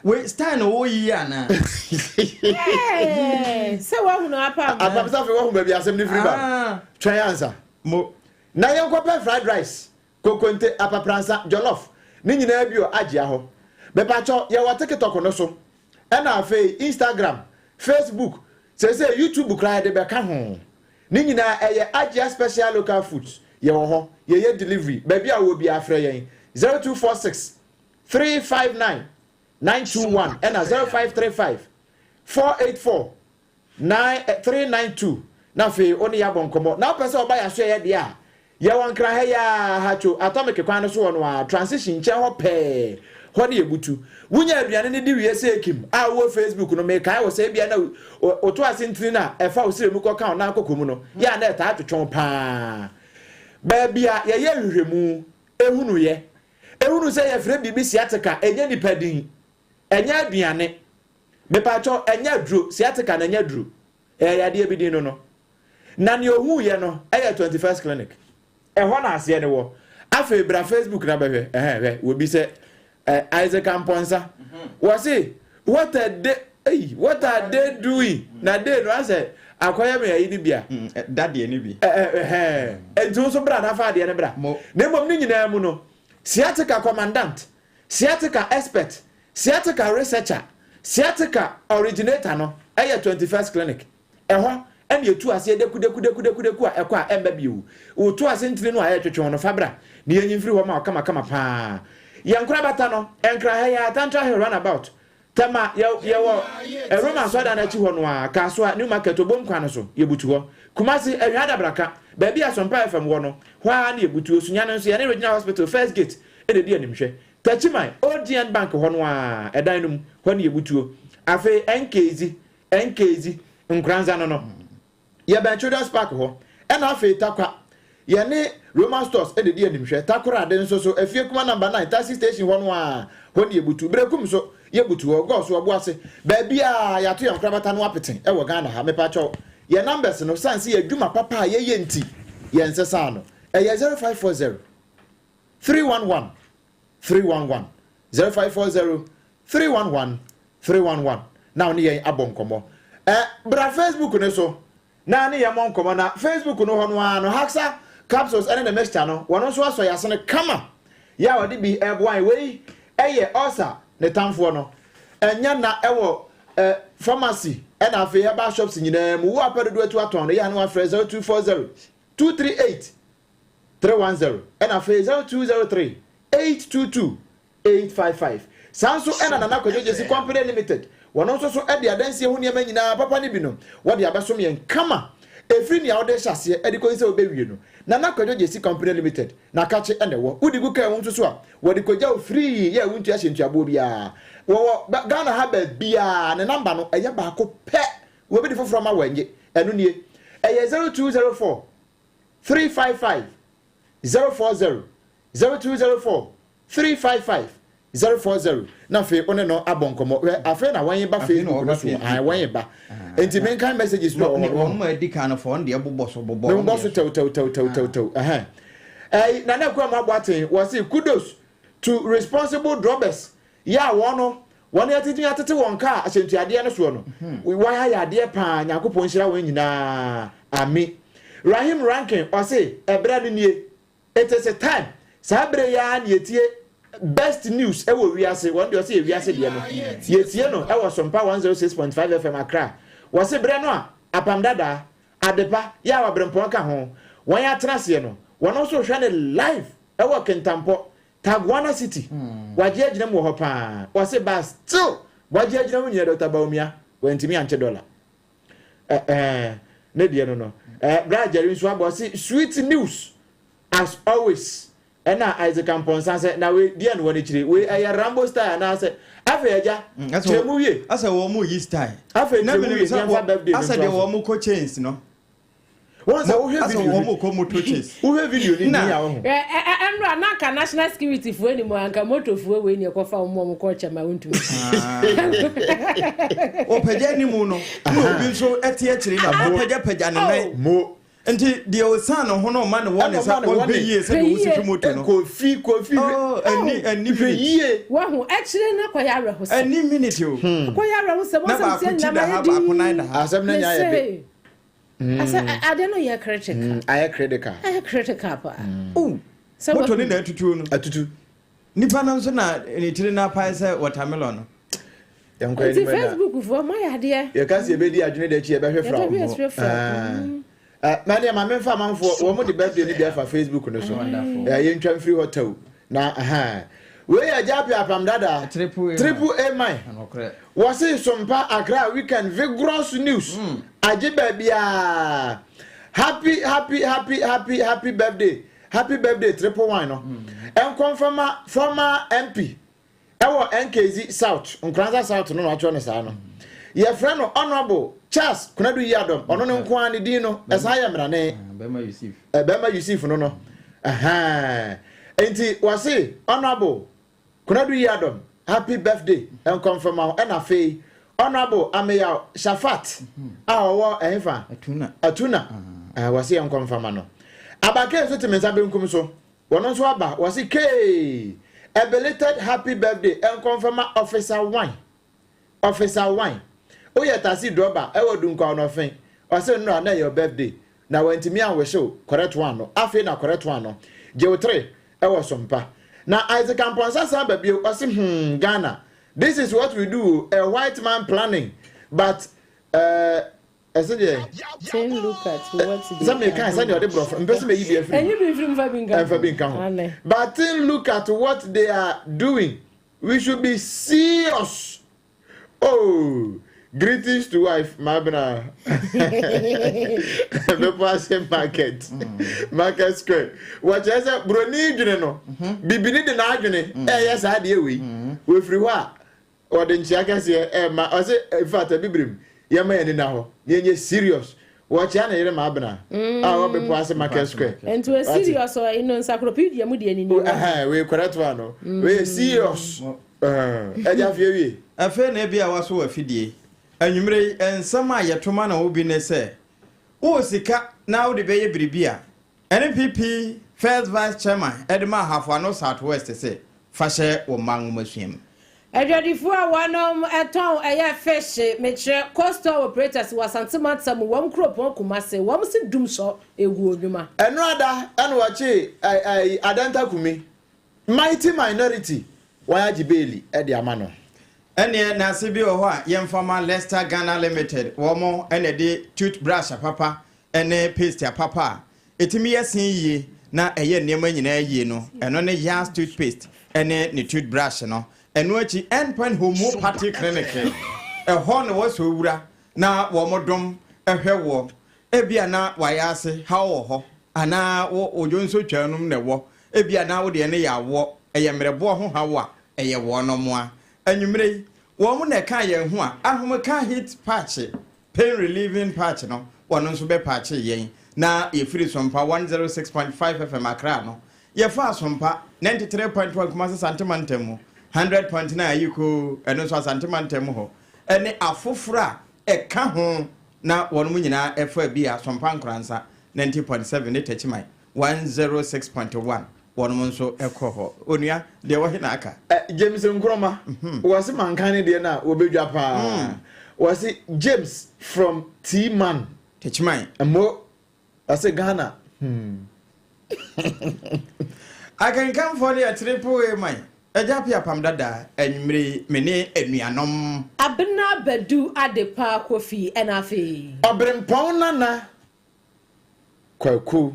we style no yi ana se wa hu no apa safi wa hu ba bia asem ni free ba try answer mo na yen ko pe fried rice kokonte apapransa jollof ni nyina bi o agye ho be pa cho ye wa TikTok no so ena afi Instagram Facebook say YouTube cry de be ka ho ni nyina eye agye special local foods ye wo ho ye delivery ba bia wo bia afre yen 0246 359 921 and 0535 484 9392 na fe oni ya bonkomo na pese oba ya so ye de a ye won kra ha ya hacho atomic kwan no so wono a transition che ho pe ho ne ebutu wunya aduane ne di wie se ekim a wo Facebook no me kai wo se bia na oto asentri na efa wo sire mu ko kan na akokomu no ya na eta atwetwon pa ba bia ye ye hwehwemu ehunu ye ehunu se ye fre bibi siateka enye nipadin enye aduane me pa cho enye duro siateka na enye duro ya de bi din no na ne ohu ye no eye 21st clinic ho na ase ne wo afa bra Facebook na behwe we bi se Isaac Amponsa was say what are they doing na they no say akoya me yi ni bia daddy ni bi entu so bra na fa de ne bra na mom ni nyina mu no sciatica commandant sciatica expert sciatica researcher sciatica originator no 21st clinic ho ene etu ase de kudeku a ekwa emba biu o tu ase ntire no a twetwe no fabra na yenyimfiri ho ma kama pa yankura bata no enkra ha ya tantra he run about tema ye wo Roma so da na chi ho no a ka so a new market obom kwa no so ye butu ho kumasi ehwada braka ba bia SOMPA FM wo no hwa na ye butu osunya no so ye na regional hospital first gate e de dia nimhwe tachimai ODN bank ho no a edan no ho na ye butu afi nkezi nkranza no ye ba children's park ho e na afi takwa ye ne Roman stores e de dia nimhwe takora de nso so afie kuma number 9 taxi station ho no a ho na ye butu brekum so ye butu ho go so obo ase ba bia ya to yankra bata no apeten e wo Ghana ha me pa cho ye numbers no sanse ye adwuma papa ye yenti ye nsesa no e ye 0540 311 0540 311 now ni ye abonkomo bra Facebook ne so na ni ye monkomo na Facebook no ho no ano haksa capsules and the mixture no wono so aso yase ne kama ya wodi bi eboan we eye osa ne tamfo no enya na ewo pharmacy and afi heba shops nyina mu wo apedo etu aton ya na afre 0240 238 310 and afei 0203 822 855 sanso ena nana kwajo jesi company limited wono so e de adansie ho niam nyina papa ne binom wo de abesom yen kama efri nia wo de hyase e de ko se obewie no nana kwajo jesi company limited na kache ene wo udi gu kan wo so a wo de koja o free ya wuntu ahyentuabo bia wo Ghana ha ba bia ne number no eye ba ko pe wo be de foforo ma wanye enu nie eye 0204 355 040 0204 355 040 na fe one no abonkomo afa na wan ba Facebook no so ai wan ba enti men kan messages no wo ma edika no for ndie boboso tew na na kwa ma gbaten was say kudos to responsible drivers ya wono won atete won ka ahyentuade no so no wan ya ade pa nyakopon hira won nyina ami Rahim Rankin or say ebra ni nie it is a time sabre ya na yetie best news e wo wiase won dey say wiase de no yetie no e wo SOMPA 106.5 FM Accra wo say bre no a apam dada adepa ya wa brempon ka ho won ya trase no won also hwe ne live e wo Kentampo Tagwana City waje agina mu ho pa wo say ba still waje agina mu nyina Dr. Baumia wentimi anche dollar ne de no Brad Jerry so about sweet news as always and now Isaac Amponsa said now we dear one each we a Rambo style and I said Afeja Chemuye as a woman yi style Afe na me birthday as a woman ko chains no once I will as a woman ko motor chains who have video ni ya ho Emra na ka national security fu ani mo anka motor fu we ni ko fa mo ko chama wontu o peja ni mu no obi so etie kire na mo peja ne mo enti de o san ho no ma ne won sa won be yie se do si motor no kofi ani yie wa hu akire na kwa ya reho se ani minute o kwa ya reho se mo se na ma di asem na nya ya be asa ade no ya critical I critical pa so motor ni na atutu nipa na so na ni tire na pa se watermelon no yankwa ni Facebook for my idea ya kasi e be di adwene da chi e be hwe fra mani ma memfa manfo wo mo de birthday ni bia fa Facebook no so ye ntwa free hotel na we ya japi apam dada triple A mine was it SOMPA Accra weekend vigorous news ajiba bia happy birthday triple wine no en confirm former MP ewo NKZ South Nkranza South no acho ne sa no ye friend no honorable Charles Kunadu Yadom ono ne nko ani din no esa ya mrane Bema Yusuf no enti wase honorable Kunadu Yadom happy birthday and confirm and afei honorable Ameya Shafat awo ehfa atuna wase en confirm no abake so temensa benkum so wono so aba wase k a belated happy birthday and confirm officer wine oya tasi droba e wodun kwa no fen o se no na your birthday na wantimi an we show correct one no afi na correct one no je 3 e wo SOMPA na Isaac Amponsa sa ba bi o se Ghana this is what we do a white man planning but I said take look at what some can say the bro from person me be free and you be from Fabinga but look at what they are doing we should be serious. Oh, greetings to wife, Mabna. The passing market square. What is a brony, you know? Bibini the Nagene, yes, I dear we free what? Or then Chakas here, I say, in fact, a bibrim, Yaman now, you're serious. Watch Anna Mabna. I will be passing market square. And to a serious or in encyclopedia, we correct one. We're serious. Afa na bia waso afidie anwumre ensama yetoma na obi ne se wo sika na wo de beye bribia NPP first vice chairman Edma Hafano Southwest se fashe wo mangu masuem Ejadifo wanom eton eye fish metre coastal operators wasantimatam wom kropon kumase wom se dumso egu odwuma eno ada eno wache adanta kumi mighty minority wayaji beli edi amano ene na sebi o ho a yemfama Leicester Ghana Limited womo ene de toothbrush papa ene paste papa etimi yasin yi na ɛyɛ nneɛma nyinaa yie no ɛno ne Yas toothpaste ɛne ne toothbrush no ɛno akyi Endpoint Homeopathy Clinic ɛhɔ ne wɔsɔ wura na wɔmodom ɛhwɛ wɔ ebia na wayɛ ase ha wɔ hɔ ana wo ojo nso twanum na wɔ ebia na wo de ne ya wɔ ɛyɛ mmerɛboɔ ho ha wɔ ɛyɛ wɔ no mo a anwumre wo mo na ka yɛn ho a ahomeka hit patch pain relieving patch no wɔno nso bɛ patch yɛn na yɛfiri Sompa 106.5 FM Accra no yɛfa Sompa 93.1 Kumasi Santimantam mu 100.9 Ayiko ɛno nso Santimantam hɔ ɛne afofora ɛka ho na wɔn mu nyinaa ɛfa bi a Sompa Nkransa 90.7 ne Techimai 106.1 wɔn mu nso ɛkɔ hɔ onua deɛ wɔhe na aka James Nkroma wɔse mankan ne deɛ na wɔbɛdwa paa wɔse James from T-Man Techimai mo wɔse Ghana akankan for the triple A man Ejapi apam dada enwumre mene enuanom abena badu adepa kofi enafe obrempon nana kwaku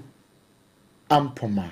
ampoma